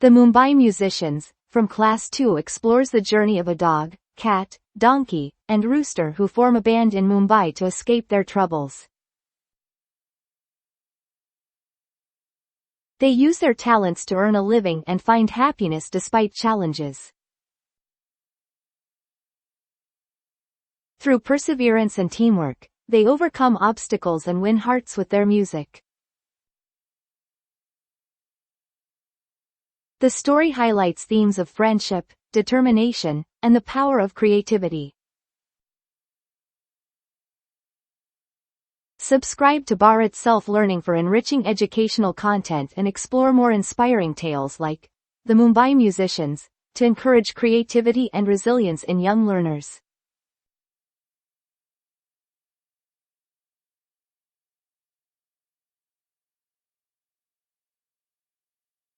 The Mumbai Musicians, from Class-2 explores the journey of a dog, cat, donkey, and rooster who form a band in Mumbai to escape their troubles. They use their talents to earn a living and find happiness despite challenges. Through perseverance and teamwork, they overcome obstacles and win hearts with their music. The story highlights themes of friendship, determination, and the power of creativity. Subscribe to Bharat Self-Learning for enriching educational content and explore more inspiring tales like The Mumbai Musicians, to encourage creativity and resilience in young learners.